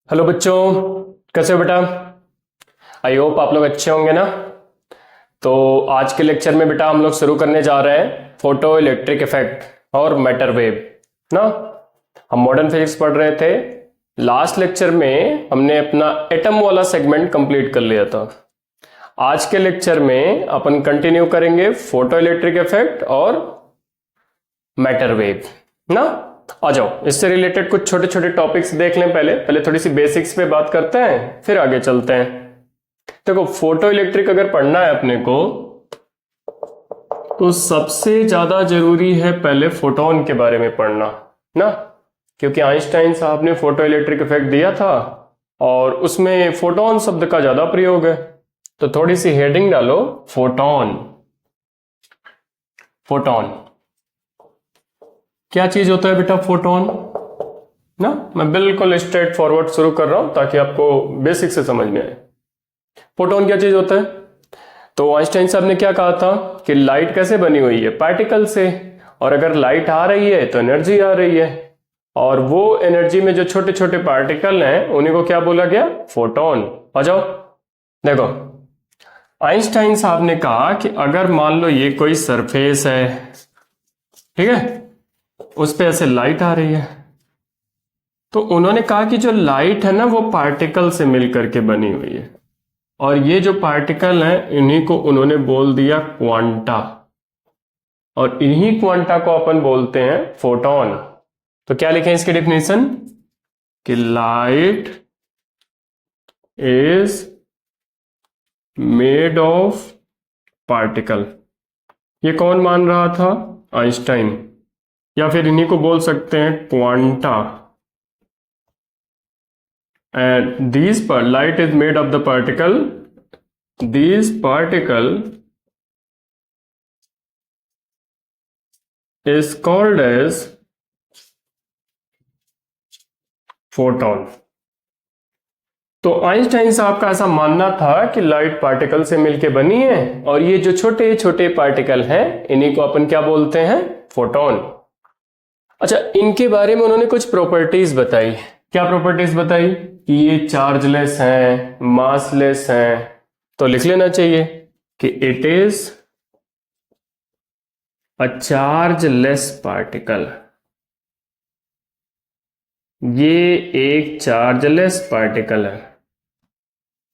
Hello बच्चों, कैसे हो बेटा। आई होप आप लोग अच्छे होंगे ना। तो आज के लेक्चर में बेटा हम लोग शुरू करने जा रहे हैं फोटो इलेक्ट्रिक इफेक्ट और मैटर वेव ना। हम मॉडर्न फिजिक्स पढ़ रहे थे। लास्ट लेक्चर में हमने अपना एटम वाला सेगमेंट कंप्लीट कर लिया था। आज के लेक्चर में अपन कंटिन्यू करेंगे फोटो इलेक्ट्रिक इफेक्ट और मैटर वेव ना। आ जाओ, इससे रिलेटेड कुछ छोटे छोटे टॉपिक्स देख लें। पहले थोड़ी सी बेसिक्स पे बात करते हैं, फिर आगे चलते हैं। देखो, फोटो इलेक्ट्रिक अगर पढ़ना है अपने को तो सबसे ज्यादा जरूरी है पहले फोटोन के बारे में पढ़ना ना, क्योंकि आइंस्टाइन साहब ने फोटो इलेक्ट्रिक इफेक्ट दिया था और उसमें फोटोन शब्द का ज्यादा प्रयोग है। तो थोड़ी सी हेडिंग डालो, फोटोन। फोटोन क्या चीज होता है बेटा? फोटोन ना। मैं बिल्कुल स्ट्रेट फॉरवर्ड शुरू कर रहा हूं ताकि आपको बेसिक से समझ में आए। फोटोन क्या चीज होता है? तो आइंस्टाइन साहब ने क्या कहा था कि लाइट कैसे बनी हुई है? पार्टिकल से। और अगर लाइट आ रही है तो एनर्जी आ रही है, और वो एनर्जी में जो छोटे छोटे पार्टिकल हैं उन्हीं को क्या बोला गया? फोटोन। आ जाओ, देखो, आइंस्टाइन साहब ने कहा कि अगर मान लो ये कोई सरफेस है, ठीक है, उस पे ऐसे लाइट आ रही है, तो उन्होंने कहा कि जो लाइट है ना वो पार्टिकल से मिलकर के बनी हुई है, और ये जो पार्टिकल हैं इन्हीं को उन्होंने बोल दिया क्वांटा, और इन्हीं क्वांटा को अपन बोलते हैं फोटोन। तो क्या लिखें इसकी डेफिनेशन? कि light is made of particle. ये कौन मान रहा था? आइंस्टाइन। या फिर इन्हीं को बोल सकते हैं quanta. And light is made of the particle. These particle is called as photon. तो आइंस्टाइन साहब का ऐसा मानना था कि लाइट पार्टिकल से मिलके बनी है, और ये जो छोटे छोटे पार्टिकल हैं इन्हीं को अपन क्या बोलते हैं? फोटोन। अच्छा, इनके बारे में उन्होंने कुछ प्रॉपर्टीज बताई। क्या प्रॉपर्टीज बताई? कि ये चार्जलेस हैं, मासलेस हैं। तो लिख लेना चाहिए कि it is a chargeless particle. ये एक चार्जलेस पार्टिकल है।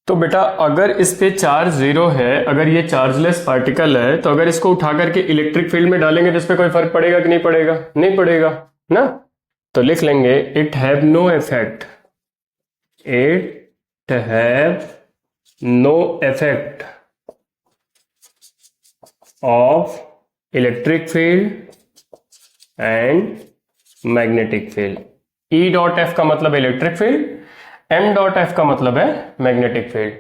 तो बेटा अगर इस पे चार्ज जीरो है, अगर ये चार्जलेस पार्टिकल है, तो अगर इसको उठा करके इलेक्ट्रिक फील्ड में डालेंगे तो इस पे कोई फर्क पड़ेगा कि नहीं पड़ेगा? नहीं पड़ेगा ना। तो लिख लेंगे it have no effect. It have no effect of electric field and magnetic field. E dot f का मतलब electric field, m dot f का मतलब है मैग्नेटिक फील्ड।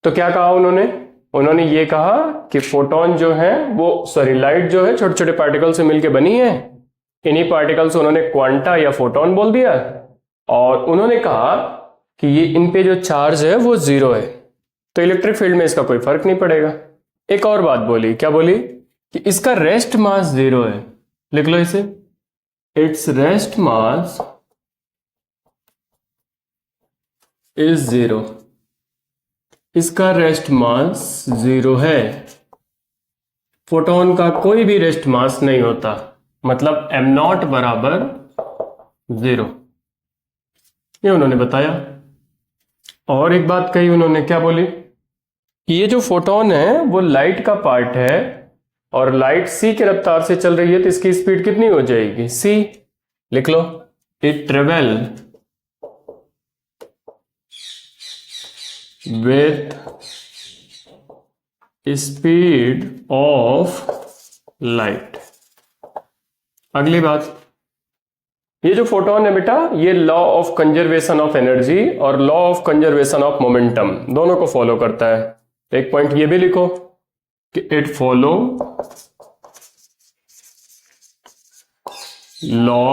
तो क्या कहा उन्होंने ये कहा कि फोटोन जो है वो, सॉरी, लाइट जो है छोटे छोटे पार्टिकल से मिलकर बनी है। इन्हीं पार्टिकल्स उन्होंने क्वांटा या फोटोन बोल दिया, और उन्होंने कहा कि ये इन पे जो चार्ज है वो जीरो है, तो इलेक्ट्रिक फील्ड में इसका कोई फर्क नहीं पड़ेगा। एक और बात बोली, क्या बोली? कि इसका रेस्ट मास जीरो है। लिख लो इसे, it's rest mass is zero. इसका रेस्ट मास जीरो है। फोटोन का कोई भी रेस्ट मास नहीं होता, मतलब एम नॉट बराबर जीरो। ये उन्होंने बताया। और एक बात कही उन्होंने, क्या बोली? ये जो फोटोन है वो लाइट का पार्ट है, और लाइट सी के रफ्तार से चल रही है, तो इसकी स्पीड कितनी हो जाएगी? सी। लिख लो, it travel with speed of light। अगली बात, ये जो फोटोन है बेटा, ये law of conservation of energy और law of conservation of momentum दोनों को फॉलो करता है। एक पॉइंट ये भी लिखो कि it follow law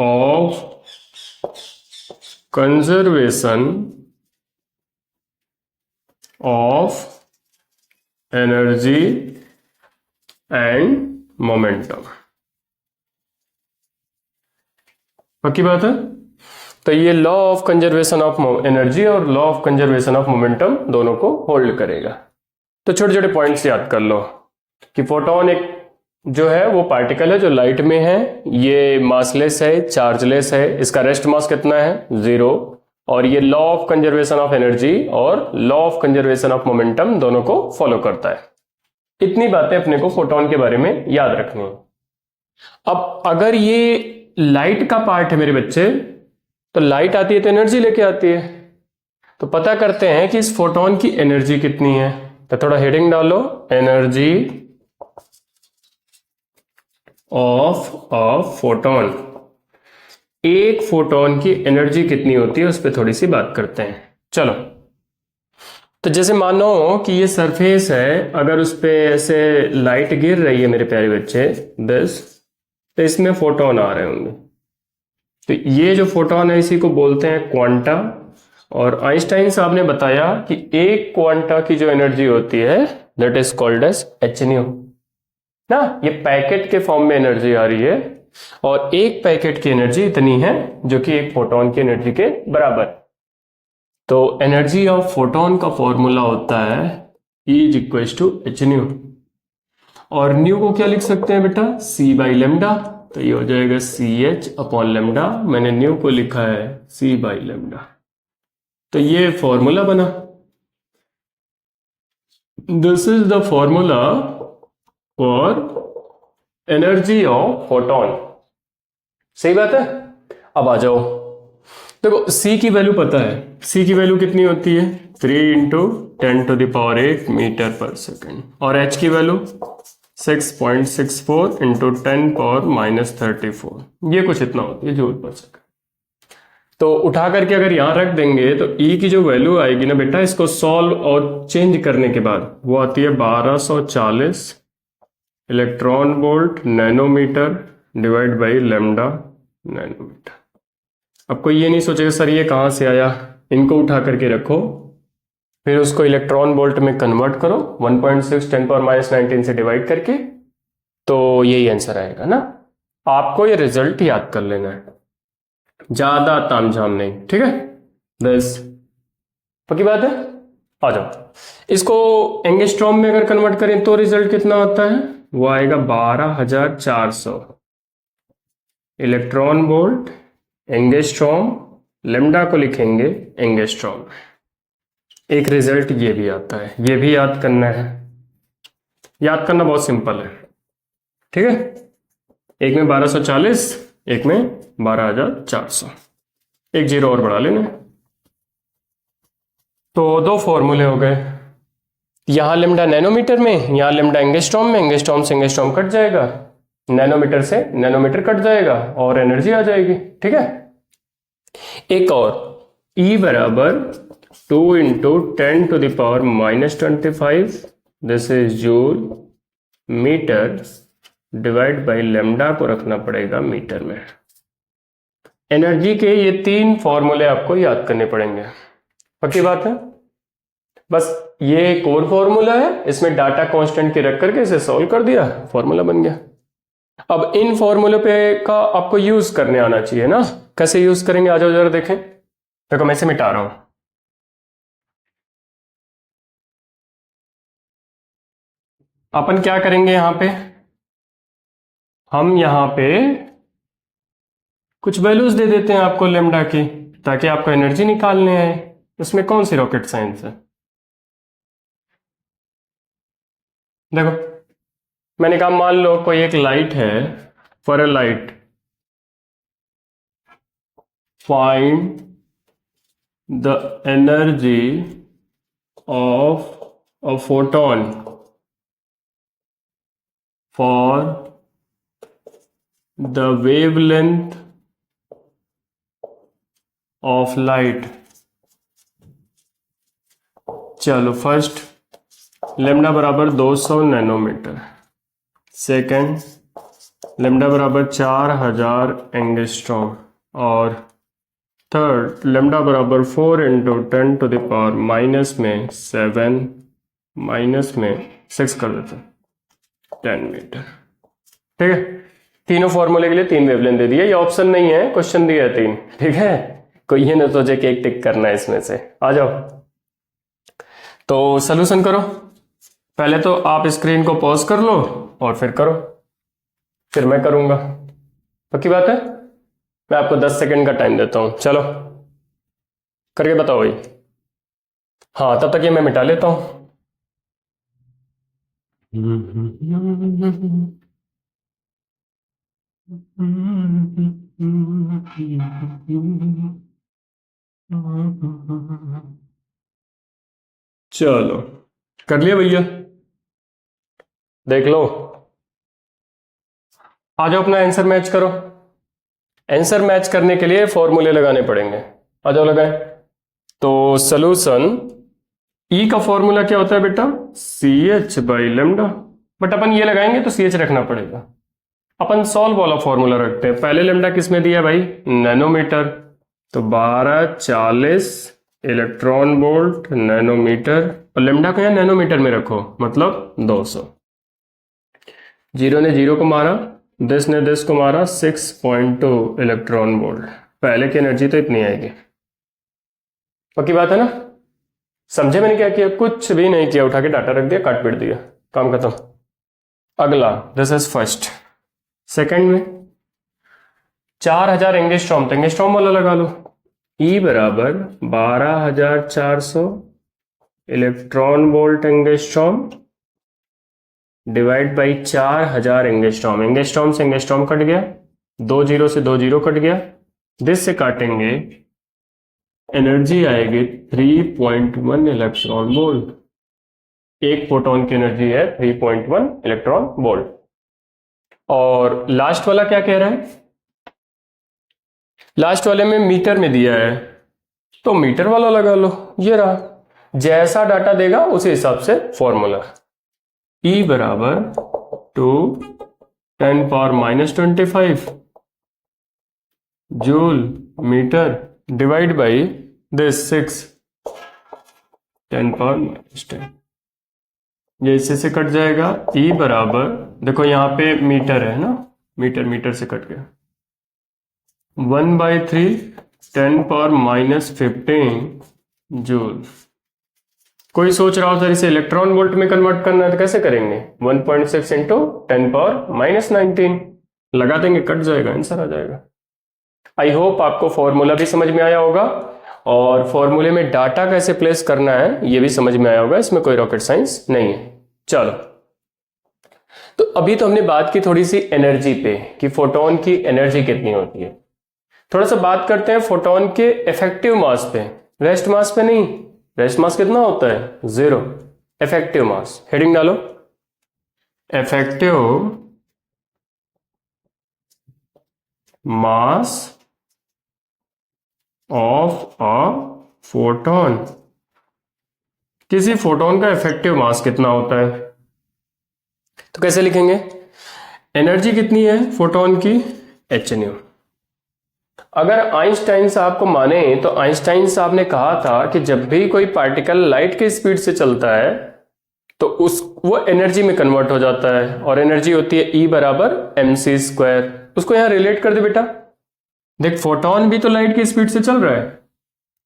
of conservation of energy and momentum. पक्की बात है? तो ये law of conservation of energy और law of conservation of momentum दोनों को होल्ड करेगा। तो छोटे छोटे पॉइंट्स याद कर लो कि फोटोन एक जो है वो पार्टिकल है जो लाइट में है, ये मासलेस है, चार्जलेस है, इसका रेस्ट मास कितना है 0, और ये law of conservation of energy और law of conservation of momentum दोनों को फॉलो करता है। इतनी बातें अपने को फोटोन के बारे में याद रखनी है। अब अगर ये लाइट का पार्ट है मेरे बच्चे, तो लाइट आती है तो एनर्जी लेके आती है, तो पता करते हैं कि इस फोटोन की एनर्जी कितनी है। तो थोड़ा हेडिंग डालो, एनर्जी ऑफ अ फोटोन। एक फोटोन की एनर्जी कितनी होती है उस पर थोड़ी सी बात करते हैं। चलो, तो जैसे मानो कि ये सरफेस है, अगर उस पे ऐसे लाइट गिर रही है मेरे प्यारे बच्चे दिस, तो इसमें फोटोन आ रहे होंगे। तो ये जो फोटोन है इसी को बोलते हैं क्वांटा। और आइंस्टाइन साहब ने बताया कि एक क्वांटा की जो एनर्जी होती है that is called as h nu ना। ये पैकेट के फॉर्म में एनर्जी आ रही है, और एक पैकेट की एनर्जी इतनी है जो कि एक फोटोन की एनर्जी के बराबर। तो एनर्जी ऑफ फोटोन का फॉर्मूला होता है E is equal to h nu, और न्यू को क्या लिख सकते हैं बेटा, C बाई लेमडा। तो ये हो जाएगा CH अपॉन लेमडा, मैंने न्यू को लिखा है C बाई लेमडा। तो ये फॉर्मूला बना, this is the formula for energy of photon. सही बात है। अब आ जाओ, देखो C की वैल्यू पता है, C की वैल्यू कितनी होती है 3 इंटू 10⁸ मीटर पर सेकेंड, और H की वैल्यू 6.64 इंटू 10⁻34, ये कुछ इतना होती है जूल पर सेकेंड। तो उठा करके अगर यहां रख देंगे तो E की जो वैल्यू आएगी ना बेटा, इसको सॉल्व और चेंज करने के बाद वो आती है 1240 electron volt nanometre divide by lambda nanometre. अब कोई ये नहीं सोचेगा सर ये कहाँ से आया, इनको उठा करके रखो, फिर उसको इलेक्ट्रॉन वोल्ट में कन्वर्ट करो 1.6 10⁻19 से डिवाइड करके, तो यही आंसर आएगा ना। आपको ये रिजल्ट याद कर लेना है, ज्यादा तामझाम नहीं, ठीक है। बस पक्की बात है। आ जाओ, इसको एंगस्ट्रॉम में अगर कन्वर्ट करें तो रिजल्ट कितना आता है, वो आएगा 12400 इलेक्ट्रॉन वोल्ट एंगस्ट्रॉम, लेमडा को लिखेंगे एंगस्ट्रॉम। एक रिजल्ट ये भी आता है, ये भी याद करना है। याद करना बहुत सिंपल है, ठीक है। एक में 1240, एक में 12400, एक जीरो और बढ़ा लेना। तो दो फॉर्मूले हो गए, यहां लेमडा नैनोमीटर में, यहां लेमडा एंगस्ट्रॉम में, एंगस्ट्रॉम से एंगस्ट्रॉम कट जाएगा, नैनोमीटर से नैनोमीटर कट जाएगा और एनर्जी आ जाएगी, ठीक है। एक और E बराबर 2 into 10⁻⁻25 this is joule metre divide by lambda को रखना पड़ेगा मीटर में। एनर्जी के ये तीन फॉर्मूले आपको याद करने पड़ेंगे, पक्की बात है। बस ये कोर फॉर्मूला है, इसमें डाटा कांस्टेंट के रख करके इसे सॉल्व कर दिया, फॉर्मूला बन गया। अब इन फॉर्मूले पे का आपको यूज करने आना चाहिए ना। कैसे यूज करेंगे आ जाओ जरा देखें। देखो मैं इसे मिटा रहा हूं, अपन क्या करेंगे यहां पे, हम यहां पे कुछ वैल्यूज दे देते हैं आपको लेमडा की, ताकि आपको एनर्जी निकालने आए। इसमें कौन सी रॉकेट साइंस है। देखो मैंने कहा मान लो कोई एक लाइट है, for a light find the energy of a photon for the wavelength of light. चलो फर्स्ट लेमडा बराबर 200 नैनोमीटर, सेकंड लेमडा बराबर 4000 एंगस्ट्रॉम, और थर्ड लेमडा बराबर 4 इंटू 10⁻⁻7 माइनस में 6 कर देते हैं 10 मीटर, ठीक है। तीनों फॉर्मूले के लिए तीन वेवलेंथ दे दिए, ये ऑप्शन नहीं है, क्वेश्चन दिया है तीन, ठीक है। कोई ये ना सोचे कि एक टिक करना है इसमें से। आ जाओ, तो सॉल्यूशन करो। पहले तो आप स्क्रीन को पॉज कर लो और फिर करो, फिर मैं करूंगा। पक्की बात है? मैं आपको 10 सेकंड का टाइम देता हूं, चलो करके बताओ भाई। हाँ, तब तक ये मैं मिटा लेता हूं। चलो कर लिया भैया, देख लो। आ जाओ, अपना आंसर मैच करो। आंसर मैच करने के लिए फॉर्मूले लगाने पड़ेंगे। आ जाओ, लगाए। तो सॉल्यूशन ई का फॉर्मूला क्या होता है बेटा? C h by lambda. But अपन ये लगाएंगे तो सी एच रखना पड़ेगा। अपन सॉल्व वाला फॉर्मूला रखते हैं। पहले लेमडा किस में दिया भाई? नैनोमीटर। तो 1240 इलेक्ट्रॉन वोल्ट नैनोमीटर, और लेमडा को यहाँ नैनोमीटर में रखो, मतलब 200। जीरो ने जीरो को मारा, 10 ने 10 को मारा, 6.2 इलेक्ट्रॉन वोल्ट। पहले की एनर्जी तो इतनी आएगी। पक्की बात है ना? समझे मैंने क्या किया? कुछ भी नहीं किया, उठा के डाटा रख दिया, काट पीट दिया, काम खत्म। अगला, दिस इज फर्स्ट। सेकंड में 4000 एंगस्ट्रॉम, तो एंगस्ट्रॉम वाला लगा लो। ई बराबर 12400 electron volt angstrom divide by 4000 angstrom. Angstrom से एंगस्ट्रॉम कट गया, 2 जीरो से 2 जीरो कट गया, दिस से काटेंगे, एनर्जी आएगी 3.1 इलेक्ट्रॉन वोल्ट। एक फोटोन की एनर्जी है 3.1 इलेक्ट्रॉन वोल्ट। और लास्ट वाला क्या कह रहा है? लास्ट वाले में मीटर में दिया है, तो मीटर वाला लगा लो। ये रहा, जैसा डाटा देगा उसी हिसाब से फॉर्मूला। ई बराबर 2 10⁻⁻25 joule metre divide by this 6 10⁻⁻10। ये इससे से कट जाएगा। ई बराबर, देखो यहाँ पे मीटर है ना, मीटर मीटर से कट गया, 1/3 10⁻⁻15 जूल। कोई सोच रहा हो सर इसे इलेक्ट्रॉन वोल्ट में कन्वर्ट करना है तो कैसे करेंगे? 1.6 इंटू 10⁻⁻19 लगा देंगे, कट जाएगा, आंसर आ जाएगा। आई होप आपको फॉर्मूला भी समझ में आया होगा और फॉर्मूले में डाटा कैसे प्लेस करना है ये भी समझ में आया होगा। इसमें कोई रॉकेट साइंस नहीं है। चलो, तो अभी तो हमने बात की थोड़ी सी एनर्जी पे कि फोटोन की एनर्जी कितनी होती है। थोड़ा सा बात करते हैं फोटोन के इफेक्टिव मास पे, रेस्ट मास पे नहीं। रेस्ट मास कितना होता है? 0। इफेक्टिव मास, हेडिंग डालो, effective mass of a photon. किसी फोटोन का इफेक्टिव मास कितना होता है? तो कैसे लिखेंगे? एनर्जी कितनी है फोटोन की? hν। अगर आइंस्टाइन साहब को माने तो आइंस्टाइन साहब ने कहा था कि जब भी कोई पार्टिकल लाइट की स्पीड से चलता है तो वो एनर्जी में कन्वर्ट हो जाता है, और एनर्जी होती है E बराबर mc²। उसको यहां रिलेट कर दे बेटा। देख, फोटोन भी तो लाइट की स्पीड से चल रहा है,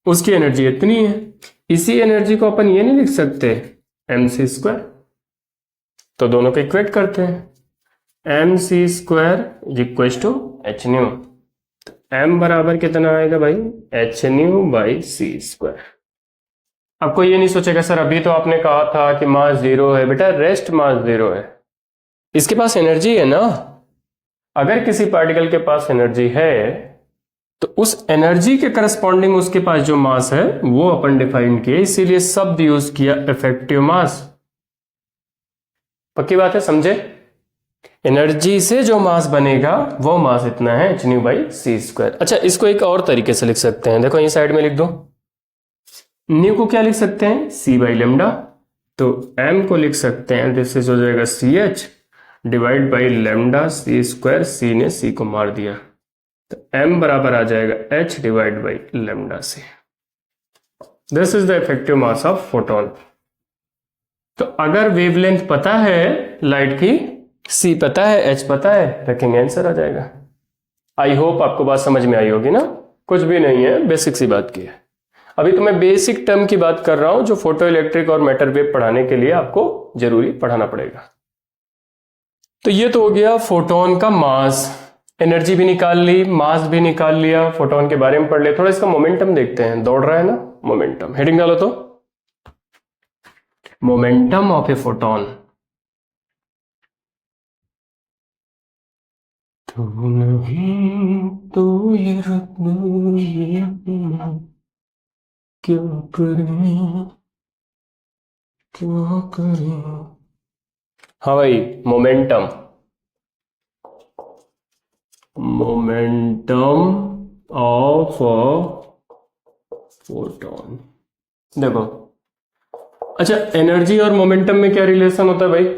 उसकी एनर्जी इतनी है। इसी एनर्जी को अपन ये नहीं लिख सकते mc²? तो दोनों को इक्वेट करते हैं, mc² equals to hν। m बराबर कितना आएगा भाई? hν/c²। अब कोई ये नहीं सोचेगा सर अभी तो आपने कहा था कि मास 0 है। बेटा, रेस्ट मास 0 है, इसके पास एनर्जी है ना। अगर किसी पार्टिकल के पास एनर्जी है तो उस एनर्जी के करस्पॉन्डिंग उसके पास जो मास है वो अपन डिफाइन किए, इसीलिए शब्द यूज किया इफेक्टिव मास। पक्की बात है, समझे? एनर्जी से जो मास बनेगा वो मास इतना है hν/c²। अच्छा, इसको एक और तरीके से लिख सकते हैं, देखो ये साइड में लिख दो। न्यू को क्या लिख सकते हैं? c/λ। तो m को लिख सकते हैं, दिस इज हो जाएगा ch divide by λc²। c ने c को मार दिया, तो m बराबर आ जाएगा h divide by λc। This is the effective mass of photon. तो अगर वेवलेंथ पता है लाइट की, c पता है, h पता है, रखेंगे, आंसर आ जाएगा। आई होप आपको बात समझ में आई होगी ना। कुछ भी नहीं है, बेसिक सी बात की है। अभी तो मैं बेसिक टर्म की बात कर रहा हूं जो फोटो इलेक्ट्रिक और मैटर वेव पढ़ाने के लिए आपको जरूरी पढ़ाना पड़ेगा। तो ये तो हो गया फोटोन का मास, एनर्जी भी निकाल ली, मास भी निकाल लिया, फोटोन के बारे में पढ़ लिया। थोड़ा इसका मोमेंटम देखते हैं, दौड़ रहा है ना, मोमेंटम। हेडिंग डालो तो, मोमेंटम ऑफ ए फोटोन। तू नहीं तो ये रुत क्या करें क्या करें। हाँ भाई, मोमेंटम, मोमेंटम ऑफ फोटोन। देखो, अच्छा एनर्जी और मोमेंटम में क्या रिलेशन होता है भाई?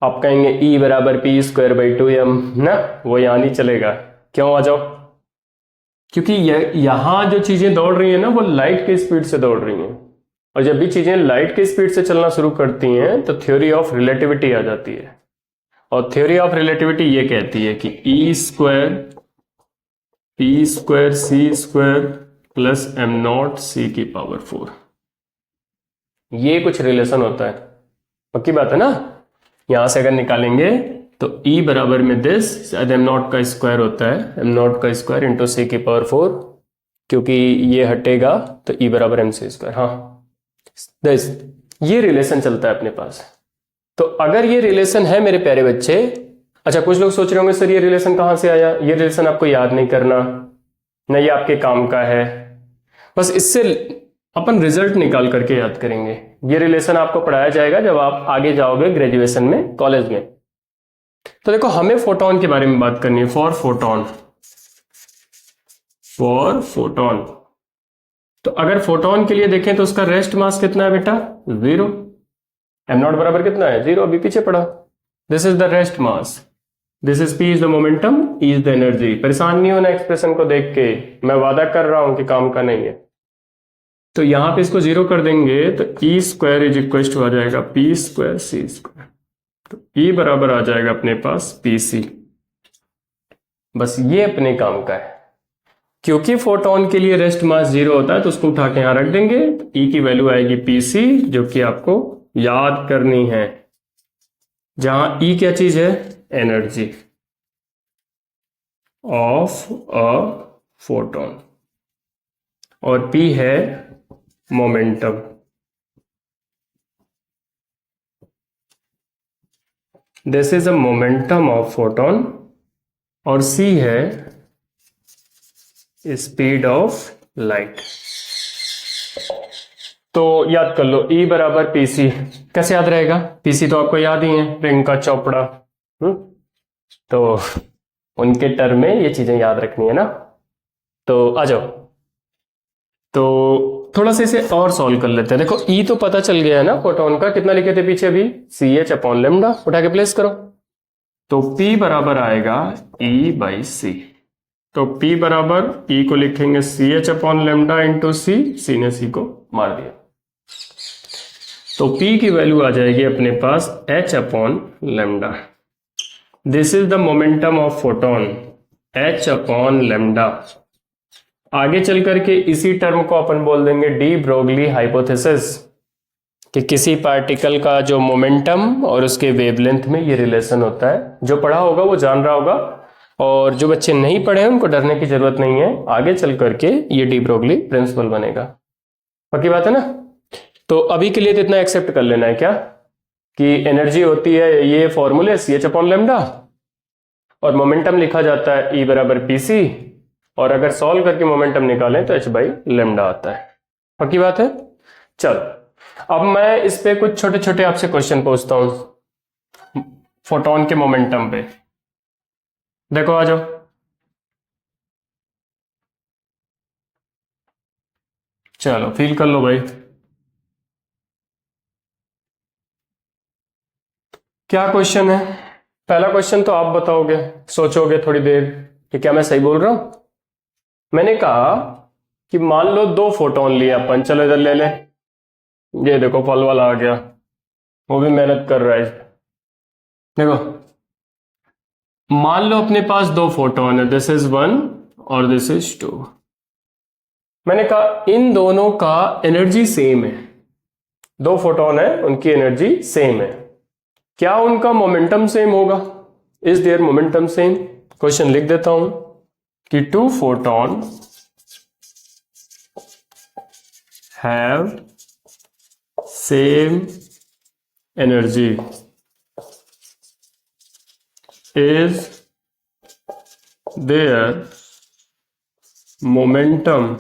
आप कहेंगे E बराबर पी स्क्वायर बाई 2m ना, वो यहां नहीं चलेगा। क्यों? आ जाओ। क्योंकि यहां जो चीजें दौड़ रही है ना वो लाइट के स्पीड से दौड़ रही हैं, और जब भी चीजें लाइट के स्पीड से चलना शुरू करती हैं तो थ्योरी ऑफ रिलेटिविटी आ जाती है। और थ्योरी ऑफ रिलेटिविटी ये कहती है कि E square p square c square plus m not c की पावर 4, ये कुछ रिलेशन होता है। पक्की बात है ना? यहां से अगर निकालेंगे तो E बराबर में दिस, शायद एम नॉट का स्क्वायर होता है, एम नॉट का स्क्वायर इंटू सी की पावर 4, क्योंकि ये हटेगा तो E बराबर एम सी स्क्वायर। हाँ, दिस, ये रिलेशन चलता है अपने पास। तो अगर ये रिलेशन है मेरे प्यारे बच्चे, अच्छा कुछ लोग सोच रहे होंगे सर ये रिलेशन कहां से आया? ये रिलेशन आपको याद नहीं करना, न ये आपके काम का है, बस इससे अपन रिजल्ट निकाल करके याद करेंगे। ये रिलेशन आपको पढ़ाया जाएगा जब आप आगे जाओगे ग्रेजुएशन में, कॉलेज में। तो देखो, हमें फोटोन के बारे में बात करनी है। फॉर फोटोन, फॉर फोटोन, तो अगर फोटोन के लिए देखें तो उसका रेस्ट मास कितना है बेटा? 0। एम नॉट बराबर कितना है? 0, अभी पीछे पड़ा। This is the rest mass, this is P is the momentum, E is the energy. परेशान नहीं होना एक्सप्रेशन को देख के, मैं वादा कर रहा हूं कि काम का नहीं है। तो यहां पे इसको 0 कर देंगे तो E square is equal to आ जाएगा पी स्क्वायर सी स्क्वायर। तो ई बराबर आ जाएगा अपने पास पी सी। बस ये अपने काम का है। क्योंकि फोटोन के लिए रेस्ट मास 0 होता है तो उसको उठा के यहां रख देंगे। ई की वैल्यू आएगी पी सी, जो कि आपको याद करनी है। जहां ई क्या चीज है? एनर्जी ऑफ अ फोटोन, और पी है momentum. This is a momentum of photon, और सी है स्पीड ऑफ लाइट। तो याद कर लो, E बराबर पीसी। कैसे याद रहेगा? पीसी तो आपको याद ही है, प्रियंका चोपड़ा। तो उनके टर्म में ये चीजें याद रखनी है ना। तो आ जाओ, तो थोड़ा सा इसे और सॉल्व कर लेते हैं। देखो, E तो पता चल गया है ना फोटोन का, कितना लिखे थे पीछे अभी? CH upon lambda. उठा के प्लेस करो, तो P बराबर आएगा E बाई सी। तो P बराबर E को लिखेंगे CH अपॉन लेमडा इंटू सी ने C को मार दिया। तो P की वैल्यू आ जाएगी अपने पास H upon lambda. This is the momentum of photon, H upon lambda. आगे चल करके इसी टर्म को अपन बोल देंगे डी ब्रोगली हाइपोथेसिस, कि किसी पार्टिकल का जो मोमेंटम और उसके वेवलेंथ में ये रिलेशन होता है। जो पढ़ा होगा वो जान रहा होगा, और जो बच्चे नहीं पढ़े हैं उनको डरने की जरूरत नहीं है। आगे चल करके ये डी ब्रोगली प्रिंसिपल बनेगा। पक्की बात है ना? तो अभी के लिए तो इतना एक्सेप्ट कर लेना है क्या, कि एनर्जी होती है ये फॉर्मूले CH अपॉन लेमडा, और मोमेंटम लिखा जाता है E बराबर PC, और अगर सॉल्व करके मोमेंटम निकालें तो H बाई लेमडा आता है। पक्की बात है? चल, अब मैं इस पे कुछ छोटे छोटे आपसे क्वेश्चन पूछता हूं फोटोन के मोमेंटम पे। देखो आ जाओ, चलो फील कर लो भाई। क्या क्वेश्चन है? पहला क्वेश्चन तो आप बताओगे, सोचोगे थोड़ी देर कि क्या मैं सही बोल रहा हूं। मैंने कहा कि मान लो 2 फोटोन लिए अपन, चलो इधर ले ले। ये देखो फल वाला आ गया, वो भी मेहनत कर रहा है। देखो, मान लो अपने पास 2 फोटोन है, दिस इज 1 और दिस इज 2। मैंने कहा इन दोनों का एनर्जी सेम है, दो फोटोन है उनकी एनर्जी सेम है, क्या उनका मोमेंटम सेम होगा? Is there momentum same? Question लिख देता हूं कि 2 photon have same energy, is there momentum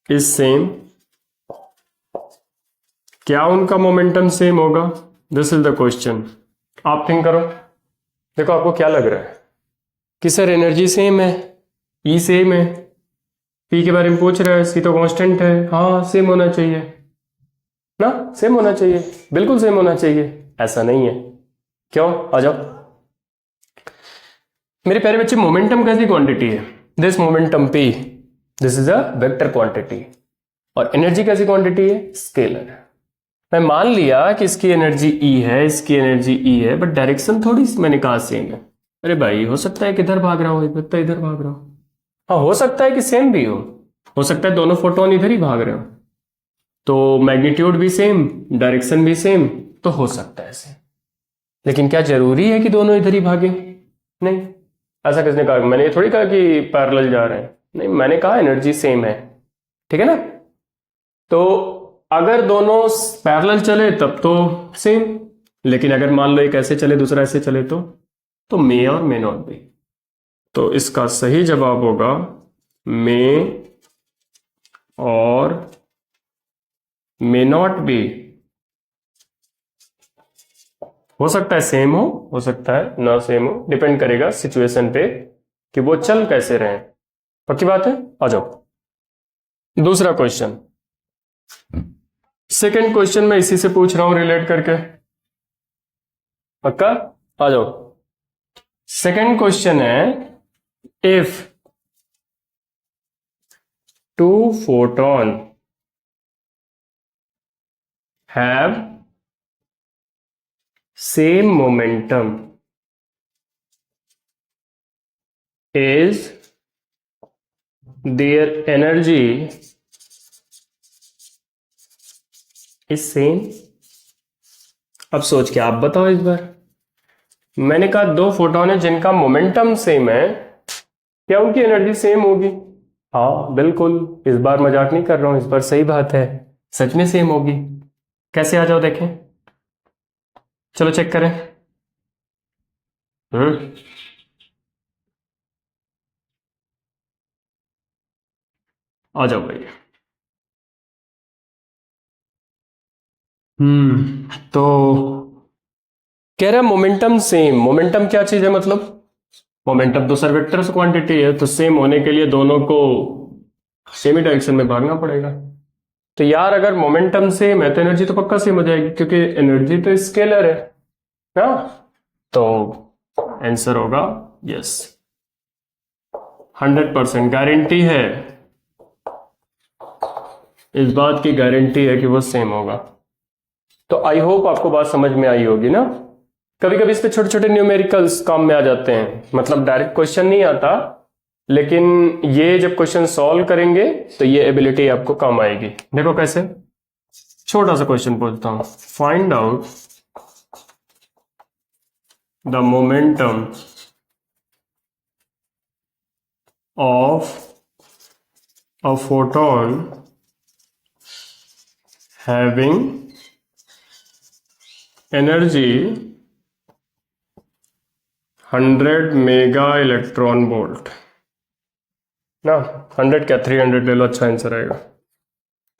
is same? क्या उनका मोमेंटम सेम होगा? This is the question. आप थिंक करो, देखो आपको क्या लग रहा है कि सर एनर्जी सेम है, ई सेम है, पी के बारे में पूछ रहा है, सी तो कांस्टेंट है, हाँ सेम होना चाहिए ना, सेम होना चाहिए, बिल्कुल सेम होना चाहिए। ऐसा नहीं है, क्यों? आ जाओ। मेरे प्यारे बच्चे, मोमेंटम कैसी क्वांटिटी है? This momentum P, this is a vector quantity. और एनर्जी कैसी क्वांटिटी है? स्केलर। मैं मान लिया कि इसकी एनर्जी ई है, इसकी एनर्जी ई है, बट डायरेक्शन थोड़ी मैंने कहा सेम है। अरे भाई हो सकता है कि इधर भाग रहा हो, इधर भाग रहा हो, हाँ हो सकता है कि सेम भी हो सकता है दोनों फोटोन इधर ही भाग रहे हो, तो मैग्नीट्यूड भी सेम, डायरेक्शन भी सेम, तो हो सकता है सेम। लेकिन क्या जरूरी है कि दोनों इधर ही भागे? नहीं। ऐसा किसने कहा? मैंने ये थोड़ी कहा कि पैरेलल जा रहे हैं, नहीं, मैंने कहा एनर्जी सेम है, ठीक है ना। तो अगर दोनों पैरेलल चले तब तो सेम, लेकिन अगर मान लो एक ऐसे चले दूसरा ऐसे चले तो मे और मे नॉट बी। तो इसका सही जवाब होगा मे और मे नॉट बी। हो सकता है सेम हो सकता है ना सेम हो, डिपेंड करेगा सिचुएशन पे कि वो चल कैसे रहे। पक्की बात है? आ जाओ दूसरा क्वेश्चन। सेकंड क्वेश्चन मैं इसी से पूछ रहा हूं रिलेट करके, पक्का? आ जाओ। सेकंड क्वेश्चन है, if 2 photon have same momentum, is their energy is same? अब सोच के आप बताओ इस बार। मैंने कहा दो फोटोन है जिनका मोमेंटम सेम है, क्या उनकी एनर्जी सेम होगी? हाँ बिल्कुल, इस बार मजाक नहीं कर रहा हूं, इस बार सही बात है, सच में सेम होगी। कैसे? आ जाओ देखें, चलो चेक करें। आ जाओ भाई। तो कह रहा है मोमेंटम सेम। मोमेंटम क्या चीज है? मतलब मोमेंटम तो सर वेक्टर क्वांटिटी है, तो सेम होने के लिए दोनों को सेम ही डायरेक्शन में भागना पड़ेगा। तो यार अगर मोमेंटम सेम है तो एनर्जी तो पक्का सेम हो जाएगी, क्योंकि एनर्जी तो स्केलर है ना। तो आंसर होगा यस, 100% गारंटी है, इस बात की गारंटी है कि वो सेम होगा। तो आई होप आपको बात समझ में आई होगी ना। कभी कभी इस पे छोटे छोटे न्यूमेरिकल्स काम में आ जाते हैं, मतलब डायरेक्ट क्वेश्चन नहीं आता, लेकिन ये जब क्वेश्चन सॉल्व करेंगे तो ये एबिलिटी आपको काम आएगी। देखो कैसे, छोटा सा क्वेश्चन पूछता हूं, find out the momentum of a photon having energy 100 mega electron volt ना, 100 क्या 300 ले लो, अच्छा आंसर आएगा।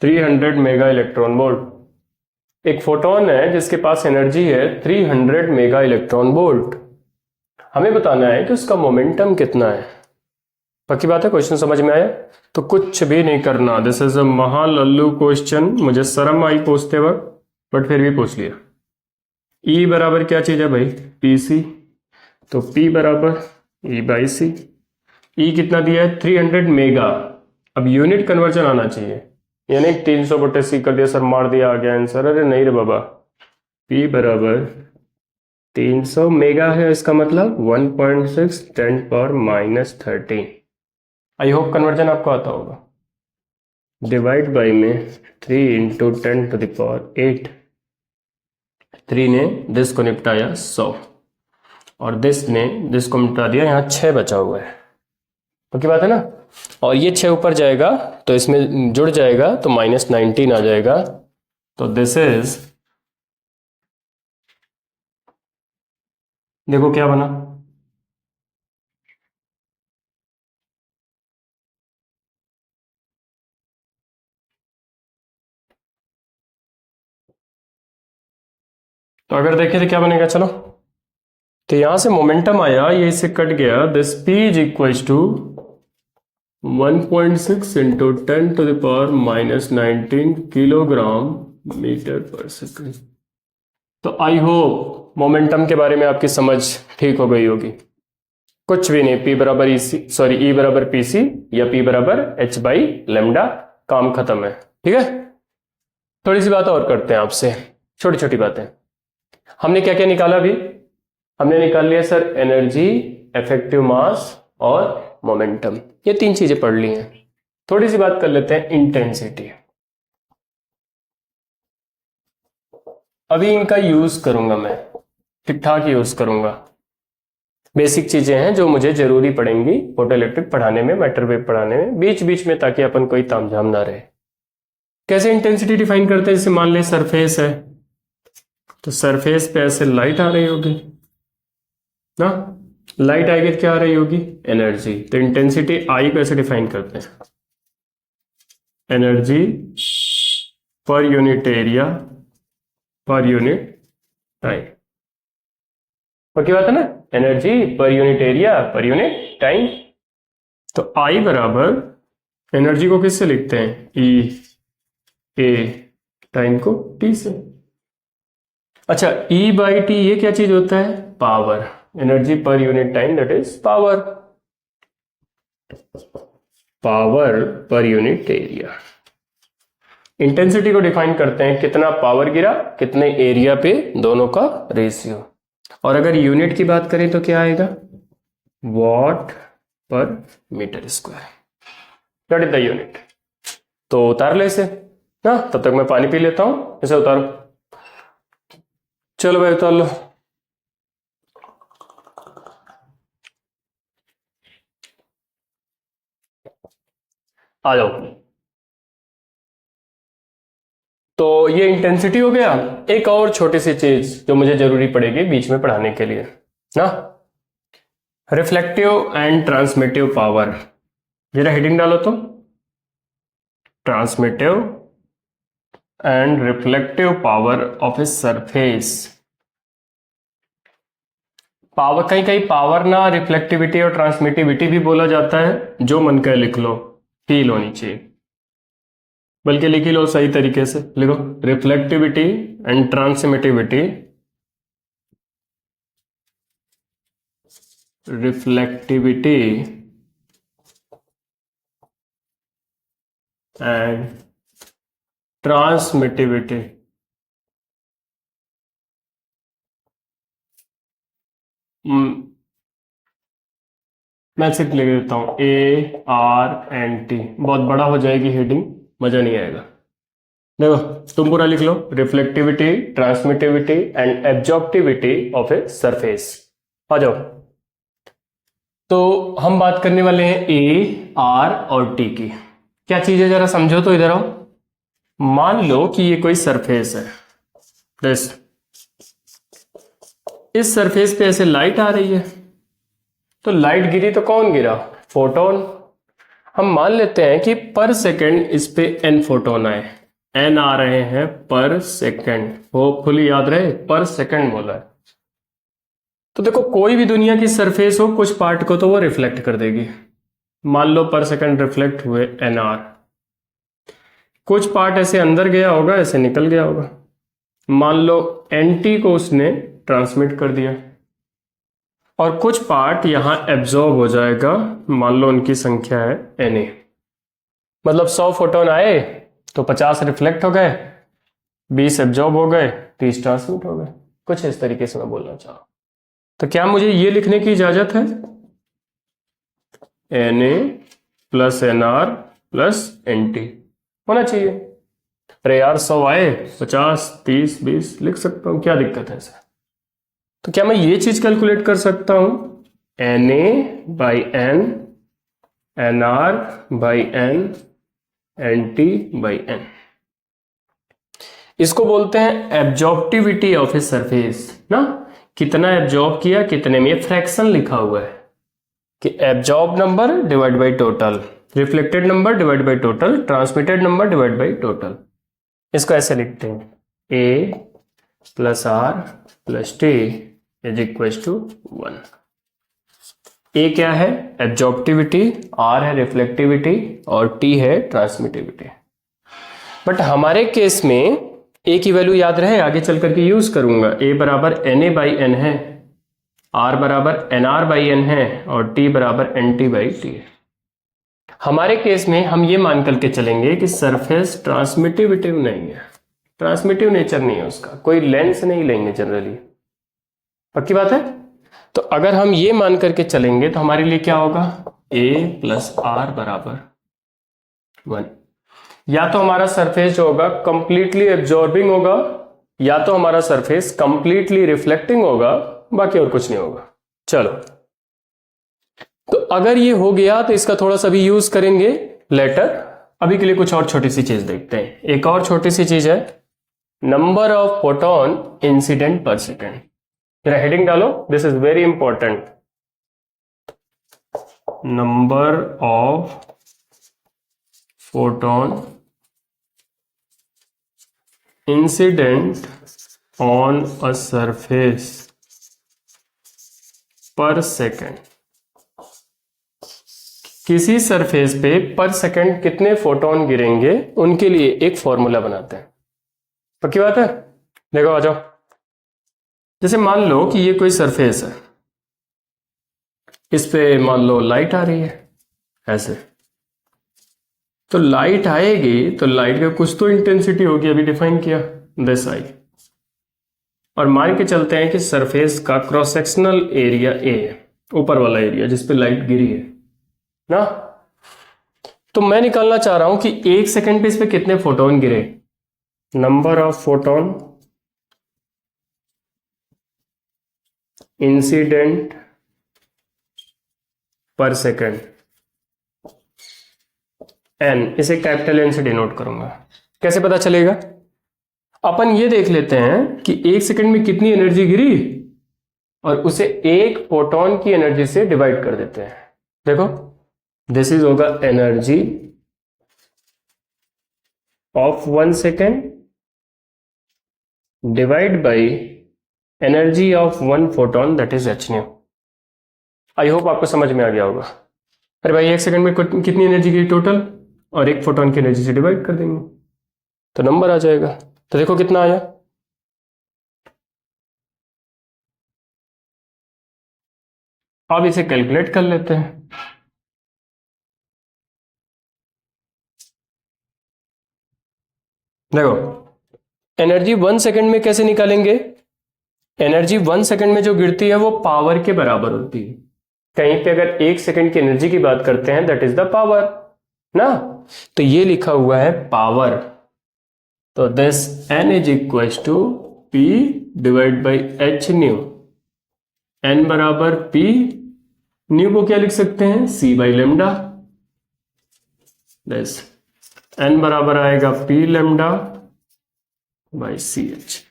300 मेगा इलेक्ट्रॉन वोल्ट। एक फोटोन है जिसके पास एनर्जी है 300 मेगा इलेक्ट्रॉन वोल्ट। हमें बताना है कि उसका मोमेंटम कितना है। पक्की बात है? क्वेश्चन समझ में आया? तो कुछ भी नहीं करना, दिस इज अ महालल्लू क्वेश्चन, मुझे शर्म आई पूछते वक्त, बट फिर भी पूछ लिया। ई बराबर क्या चीज है भाई? P c. तो P बराबर E बाई सी। E कितना दिया है? 300 मेगा। अब यूनिट कन्वर्जन आना चाहिए, यानी 300/c कर दिया सर, मार दिया, आ गया आंसर। अरे नहीं रे बाबा, P बराबर 300 मेगा है, इसका मतलब 1.6 10⁻13। आई होप कन्वर्जन आपको आता होगा। डिवाइड बाई में 3 इंटू 10⁸, 3 ने दिस को निपटाया 100 और दिस ने दिस को निपटा दिया, यहाँ 6 बचा हुआ है, तो क्या बात है ना। और ये 6 ऊपर जाएगा तो इसमें जुड़ जाएगा तो -19 आ जाएगा। तो दिस इज, देखो क्या बना, तो अगर देखें तो क्या बनेगा, चलो तो यहां से मोमेंटम आया, ये इससे कट गया, this P is equal to 1.6 into 10⁻19 kilogram metre per second. तो आई होप मोमेंटम के बारे में आपकी समझ ठीक हो गई होगी। कुछ भी नहीं, P बराबर E बराबर PC या P बराबर h/λ, काम खत्म है। ठीक है, थोड़ी सी बात और करते हैं आपसे, छोटी छोटी बातें। हमने क्या क्या निकाला अभी, हमने निकाल लिया सर एनर्जी, इफेक्टिव मास और मोमेंटम, ये 3 चीजें पढ़ ली हैं। थोड़ी सी बात कर लेते हैं इंटेंसिटी। अभी इनका यूज करूंगा मैं, ठीक ठाक यूज करूंगा। बेसिक चीजें हैं जो मुझे जरूरी पड़ेंगी फोटो इलेक्ट्रिक पढ़ाने में, माइक्रोवेव पढ़ाने में, बीच बीच में, ताकि अपन कोई तामझाम ना रहे। कैसे इंटेंसिटी डिफाइन करते हैं, जैसे मान ले सरफेस है, तो सरफेस पे ऐसे लाइट आ रही होगी ना, लाइट आएगी तो क्या आ रही होगी, एनर्जी। तो इंटेंसिटी आई को ऐसे डिफाइन करते हैं, energy per unit area per unit time. और क्या बात है ना, energy per unit area per unit time. तो आई बराबर एनर्जी को किससे लिखते हैं, ई ए, टाइम को टी से। अच्छा, ई बाई टी ये क्या चीज होता है, power, energy per unit time that is power, power per unit area. Intensity को डिफाइन करते हैं कितना पावर गिरा कितने एरिया पे, दोनों का रेशियो। और अगर यूनिट की बात करें तो क्या आएगा, watt per metre square, that is the unit. तो उतार ले इसे ना, तब तक मैं पानी पी लेता हूं, इसे उतारो, चलो भाई उतार लो। आ जाओ। तो ये इंटेंसिटी हो गया। एक और छोटी सी चीज जो मुझे जरूरी पड़ेगी बीच में पढ़ाने के लिए ना, रिफ्लेक्टिव एंड ट्रांसमिटिव पावर। जरा हेडिंग डालो तो, transmissive and reflective power of a surface. Power, कहीं कहीं पावर ना रिफ्लेक्टिविटी और ट्रांसमिटिविटी भी बोला जाता है, जो मन का लिख लो, फील होनी चाहिए, बल्कि लिख लो सही तरीके से, लिखो reflectivity and transmittivity, reflectivity and transmittivity. मैं सिर्फ लिख देता हूं ARNT, बहुत बड़ा हो जाएगी हेडिंग, मजा नहीं आएगा। देखो तुम पूरा लिख लो, reflectivity, transmittivity and absorptivity of a surface. आ जाओ। तो हम बात करने वाले हैं A, R और T की। क्या चीज है जरा समझो तो, इधर आओ। मान लो कि ये कोई सरफेस है, दिस, इस सरफेस पे ऐसे लाइट आ रही है, तो लाइट गिरी तो कौन गिरा, फोटोन। हम मान लेते हैं कि पर सेकंड इस पे n फोटोन आए, n आ रहे हैं पर सेकंड, होपफुली याद रहे पर सेकंड बोला है। तो देखो कोई भी दुनिया की सरफेस हो, कुछ पार्ट को तो वो रिफ्लेक्ट कर देगी। मान लो पर सेकंड रिफ्लेक्ट हुए nr, कुछ पार्ट ऐसे अंदर गया होगा, ऐसे निकल गया होगा। मान लो nt को उसने ट्रांसमिट कर दिया, और कुछ पार्ट यहां एब्जॉर्ब हो जाएगा, मान लो उनकी संख्या है Na। मतलब 100 फोटोन आए तो 50 रिफ्लेक्ट हो गए, 20 एब्जॉर्ब हो गए, 30 ट्रांसमिट हो गए। कुछ इस तरीके से मैं बोलना चाह रहा हूं। तो क्या मुझे ये लिखने की इजाजत है Na plus Nr plus Nt होना चाहिए। अरे यार 100 आए, 50, 30, 20 लिख सकता हूं, क्या दिक्कत है इसे। तो क्या मैं ये चीज कैलकुलेट कर सकता हूं Na/n Nr/n Nt/n। इसको बोलते हैं एब्जॉर्प्टिविटी ऑफ ए सरफेस ना, कितना एब्जॉर्ब किया कितने में, ये फ्रैक्शन लिखा हुआ है कि absorb number divide by total, reflected number divide by total, transmitted number divide by total. इसको ऐसे लिखते हैं A plus R plus T is equal to 1। A क्या है एब्जॉर्प्टिविटी, R है रिफ्लेक्टिविटी और T है ट्रांसमिटिविटी। बट हमारे केस में A की वैल्यू याद रहे, आगे चल करके यूज करूंगा। A बराबर Na/n है, R बराबर Nr/n है और T बराबर Nt/t है। हमारे केस में हम ये मान करके चलेंगे कि सरफेस ट्रांसमिटिविटी नहीं है, ट्रांसमिटिव नेचर नहीं है उसका, कोई लेंस नहीं लेंगे जनरली। पक्की बात है। तो अगर हम ये मान करके चलेंगे तो हमारे लिए क्या होगा A प्लस R बराबर 1। या तो हमारा सरफेस जो होगा कंप्लीटली एब्जॉर्बिंग होगा, या तो हमारा सरफेस कंप्लीटली रिफ्लेक्टिंग होगा, बाकी और कुछ नहीं होगा। चलो, तो अगर ये हो गया तो इसका थोड़ा सा भी यूज करेंगे लेटर। अभी के लिए कुछ और छोटी सी चीज देखते हैं। एक और छोटी सी चीज है नंबर ऑफ फोटोन इंसिडेंट पर सेकेंड। जरा हेडिंग डालो, this is very important. Number of photon incident on a surface per second. किसी सरफेस पे पर सेकेंड कितने फोटोन गिरेंगे उनके लिए एक फॉर्मूला बनाते हैं। पक्की बात है। देखो आ जाओ, जैसे मान लो कि ये कोई सरफेस है, इस पे मान लो लाइट आ रही है ऐसे, तो लाइट आएगी तो लाइट का कुछ तो इंटेंसिटी होगी, अभी डिफाइन किया दिस आई। और मान के चलते हैं कि सरफेस का क्रॉस सेक्शनल एरिया ए है, ऊपर वाला एरिया जिस पे लाइट गिरी है ना। तो मैं निकालना चाह रहा हूं कि एक सेकंड पे इस पे कितने फोटोन गिरे, नंबर ऑफ फोटोन इंसिडेंट पर सेकंड एन, इसे कैपिटल एन से डिनोट करूंगा। कैसे पता चलेगा, अपन ये देख लेते हैं कि एक सेकंड में कितनी एनर्जी गिरी और उसे एक फोटोन की एनर्जी से डिवाइड कर देते हैं। देखो दिस इज होगा energy of 1 second divide by energy of 1 photon that is h new. I hope आपको समझ में आ गया होगा। अरे भाई एक सेकंड में कितनी एनर्जी गिरी टोटल, और एक फोटोन की एनर्जी से डिवाइड कर देंगे तो नंबर आ जाएगा। तो देखो कितना आया, अब इसे कैलकुलेट कर लेते हैं। देखो एनर्जी 1 सेकंड में कैसे निकालेंगे, एनर्जी 1 सेकंड में जो गिरती है वो पावर के बराबर होती है। कहीं पे अगर 1 सेकंड की एनर्जी की बात करते हैं दैट इज द पावर ना, तो ये लिखा हुआ है पावर। तो this n is equal to p divide by h nu. n बराबर p, न्यू को क्या लिख सकते हैं c by lambda. This n बराबर आएगा p lambda by c h.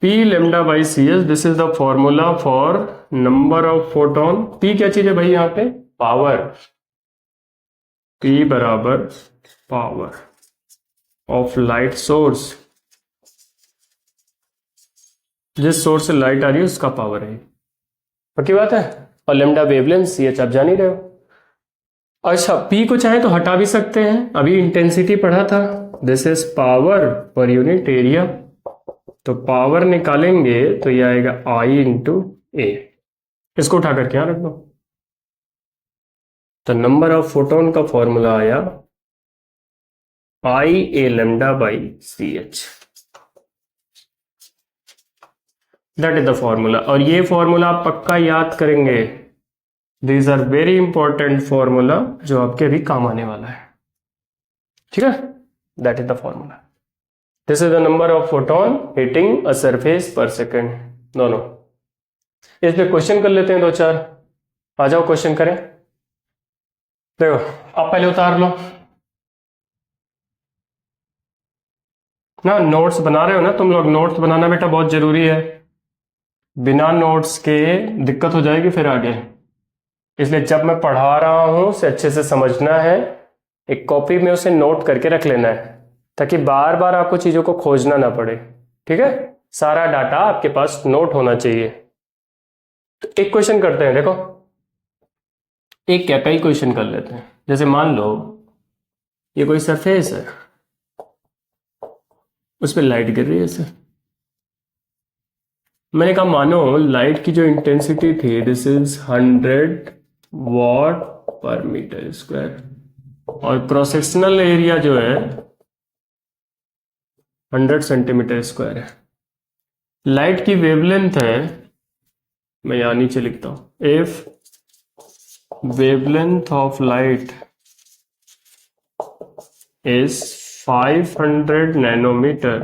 p lambda by c h, this is the formula for number of photon. p क्या चीज है भाई यहां पे, पावर। p बराबर पावर ऑफ लाइट सोर्स, जिस सोर्स से लाइट आ रही है उसका पावर है। पक्की बात है। और लेमडा वेवलेंथ सी एच आप जान ही रहे हो। अच्छा p को चाहे तो हटा भी सकते हैं, अभी इंटेंसिटी पढ़ा था, this is power per unit area. तो पावर निकालेंगे तो ये आएगा I इंटू ए, इसको उठा करके यहां रख दो। तो नंबर ऑफ फोटोन का फॉर्मूला आया I a lambda by c h. That is the formula, और ये फॉर्मूला आप पक्का याद करेंगे। These are very important formula जो आपके अभी काम आने वाला है, ठीक है। That is the formula. This is the number of photon hitting a surface per second. दोनों इस पे क्वेश्चन कर लेते हैं, दो चार। आ जाओ क्वेश्चन करें। देखो आप पहले उतार लो ना, नोट्स बना रहे हो ना तुम लोग। नोट्स बनाना बेटा बहुत जरूरी है, बिना नोट्स के दिक्कत हो जाएगी फिर आगे। इसलिए जब मैं पढ़ा रहा हूं उसे अच्छे से समझना है, एक कॉपी में उसे नोट करके रख लेना है, ताकि बार बार आपको चीजों को खोजना ना पड़े, ठीक है। सारा डाटा आपके पास नोट होना चाहिए। तो एक क्वेश्चन करते हैं, देखो एक क्या कई क्वेश्चन कर लेते हैं। जैसे मान लो ये कोई सरफेस है, उस पर लाइट गिर रही है सर। मैंने कहा मानो लाइट की जो इंटेंसिटी थी this is 100 what per metre square, और क्रॉस सेक्शनल एरिया जो है 100 सेंटीमीटर स्क्वायर है। लाइट की वेवलेंथ है, मैं यहां नीचे लिखता हूं, if wavelength of light is 500 nanometer,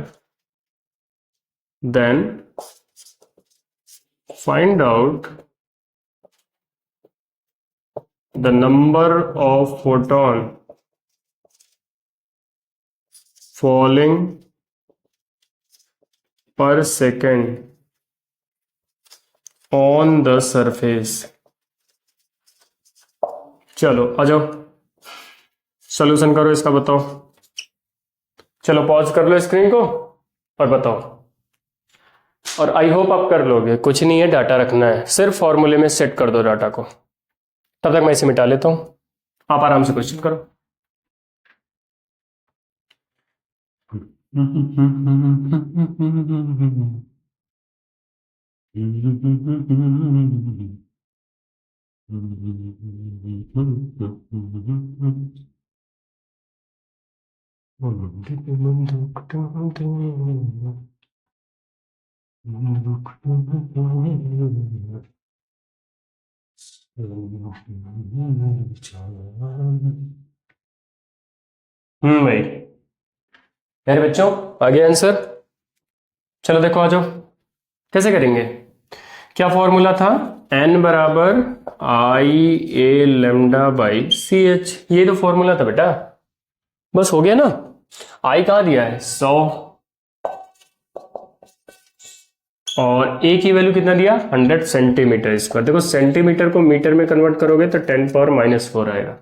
then find out the number of photon falling per second on the surface। चलो आ जाओ सोल्यूशन करो इसका, बताओ। चलो पॉज कर लो स्क्रीन को और बताओ। और आई होप आप कर लोगे, कुछ नहीं है, डाटा रखना है, सिर्फ फॉर्मूले में सेट कर दो डाटा को। तब तक मैं इसे मिटा लेता हूं, आप आराम से क्वेश्चन करो। भाई मेरे बच्चों आ गया आंसर। चलो देखो आ जाओ, कैसे करेंगे। क्या फॉर्मूला था, n बराबर आई ए लेमडा बाई सी एच, ये तो फॉर्मूला था बेटा। बस हो गया ना। आई कहां दिया है 100, और ए की वैल्यू कितना दिया 100 सेंटीमीटर स्क्वायर। देखो सेंटीमीटर को मीटर में कन्वर्ट करोगे तो 10 पावर -4 आएगा,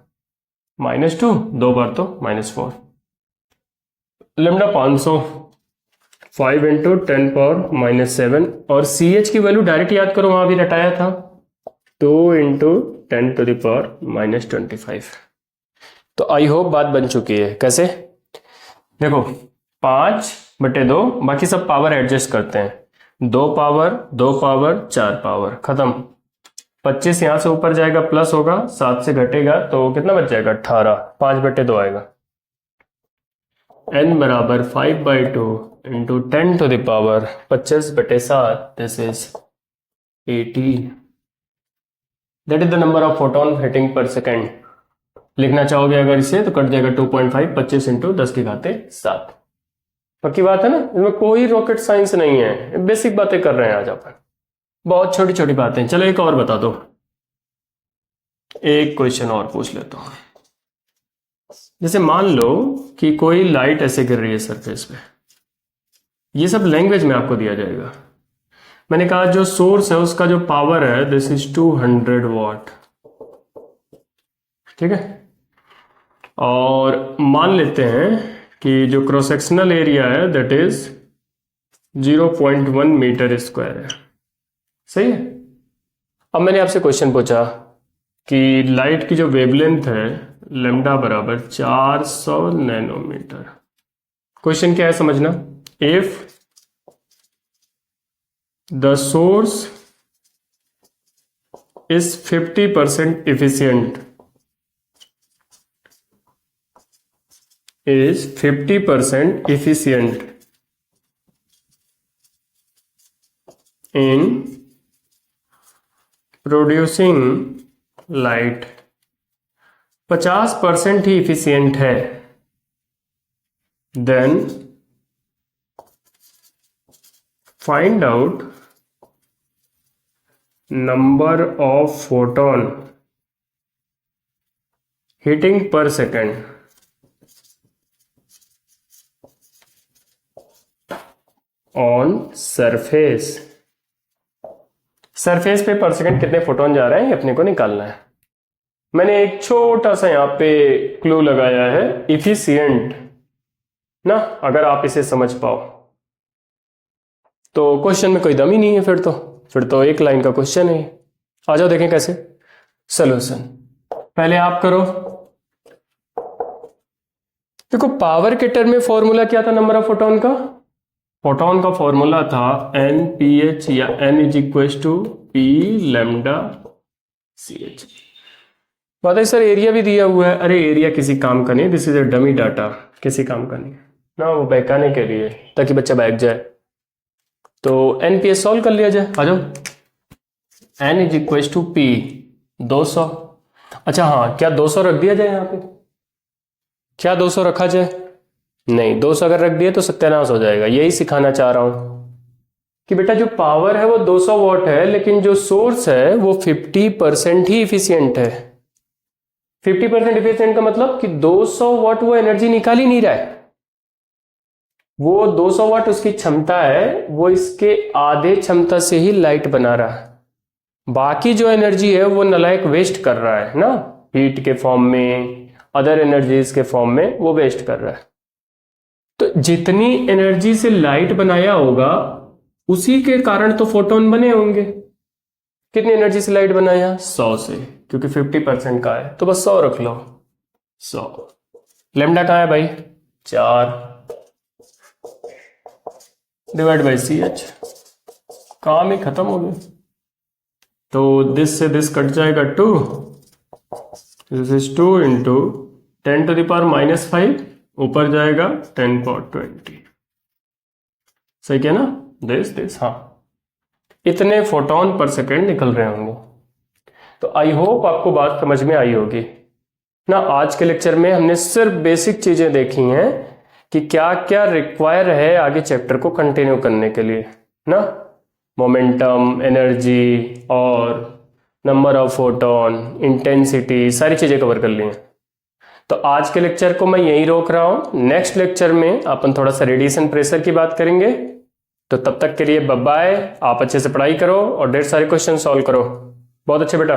-2 दो बार तो -4। लेमडा 500, 5 इंटू 10 पावर -7, और सी एच की वैल्यू डायरेक्ट याद करो, वहां भी रटाया था, 2 इंटू 10 टू द पावर -25। तो आई होप बात बन चुकी है। कैसे, देखो 5/2, बाकी सब पावर एडजस्ट करते हैं, 2 पावर 2 पावर 4 पावर, खत्म। 25 यहां से ऊपर जाएगा प्लस होगा, 7 से घटेगा तो कितना बच जाएगा 18, 5/2 आएगा। n बराबर 5/2 into 10 to the power 25/7, this is 18। That is the number of photon hitting per second. लिखना चाहोगे अगर इसे तो कट जाएगा 2.5, 25 इंटू 10⁻7। पक्की बात है ना, इसमें कोई रॉकेट साइंस नहीं है, बेसिक बातें कर रहे हैं आज अपन, बहुत छोटी छोटी बातें। चलो एक और बता दो, एक क्वेश्चन और पूछ लेता हूं। जैसे मान लो कि कोई लाइट ऐसे गिर रही है सरफेस पे, ये सब लैंग्वेज में आपको दिया जाएगा। मैंने कहा जो सोर्स है उसका जो पावर है दिस इज 200 वॉट, ठीक है। और मान लेते हैं कि जो क्रॉस सेक्शनल एरिया है दैट इज 0.1 मीटर स्क्वायर है, सही है। अब मैंने आपसे क्वेश्चन पूछा कि लाइट की जो वेवलेंथ है लेमडा बराबर 400 नैनोमीटर। क्वेश्चन क्या है समझना, if the source is 50% efficient, is 50% efficient in producing light 50% ही इफिशियंट है, then find out number of photon hitting per second on surface. Surface पे पर सेकेंड कितने फोटोन जा रहे हैं ये अपने को निकालना है। मैंने एक छोटा सा यहां पे क्लू लगाया है, इफिशिएंट ना, अगर आप इसे समझ पाओ तो क्वेश्चन में कोई दम ही नहीं है, फिर तो एक लाइन का क्वेश्चन है। आ जाओ देखें कैसे सॉल्यूशन। पहले आप करो। देखो पावर के टर्म में फॉर्मूला क्या था नंबर ऑफ फोटोन का? फोटोन का फॉर्मूला था NPH या N is equal to P lambda CH। बात है सर एरिया भी दिया हुआ है। अरे एरिया किसी काम का नहीं, this is a dummy data, किसी काम का नहीं ना, वो बहकाने के लिए ताकि बच्चा बहक जाए। तो NPH सॉल्व कर लिया जाए, आ जाओ। N is equal to P 200। अच्छा हाँ, क्या 200 रख दिया जाए यहाँ पे? क्या 200 रखा जाए? नहीं, 200 अगर रख दिए तो सत्यानाश हो जाएगा। यही सिखाना चाह रहा हूं कि बेटा जो पावर है वो 200 वॉट है, लेकिन जो सोर्स है वो 50% ही इफिशियंट है। 50% इफिशियंट का मतलब कि 200 वॉट वो एनर्जी निकाल ही नहीं रहा है। वो 200 वॉट उसकी क्षमता है, वो इसके आधे क्षमता से ही लाइट बना रहा है। बाकी जो एनर्जी है वो नलायक वेस्ट कर रहा है ना, हीट के फॉर्म में, अदर एनर्जीज के फॉर्म में वो वेस्ट कर रहा है। तो जितनी एनर्जी से लाइट बनाया होगा उसी के कारण तो फोटोन बने होंगे। कितनी एनर्जी से लाइट बनाया? 100 से, क्योंकि 50% का है तो बस 100 रख लो। 100 लैम्डा कहाँ है भाई? 4 डिवाइड बाई CH। काम ही खत्म हो गया। तो दिस से दिस कट जाएगा 2, this is 2 into 10 to the power -5, ऊपर जाएगा 10 पावर 20। सही क्या ना? दिस हाँ, इतने फोटोन पर सेकेंड निकल रहे होंगे। तो आई होप आपको बात समझ में आई होगी ना। आज के लेक्चर में हमने सिर्फ बेसिक चीजें देखी हैं कि क्या क्या रिक्वायर है आगे चैप्टर को कंटिन्यू करने के लिए ना। मोमेंटम, एनर्जी और नंबर ऑफ फोटोन, इंटेंसिटी, सारी चीजें कवर कर ली हैं। तो आज के लेक्चर को मैं यहीं रोक रहा हूं। नेक्स्ट लेक्चर में अपन थोड़ा सा रेडिएशन प्रेशर की बात करेंगे। तो तब तक के लिए बाय बाय। आप अच्छे से पढ़ाई करो और ढेर सारे क्वेश्चन सॉल्व करो। बहुत अच्छे बेटा।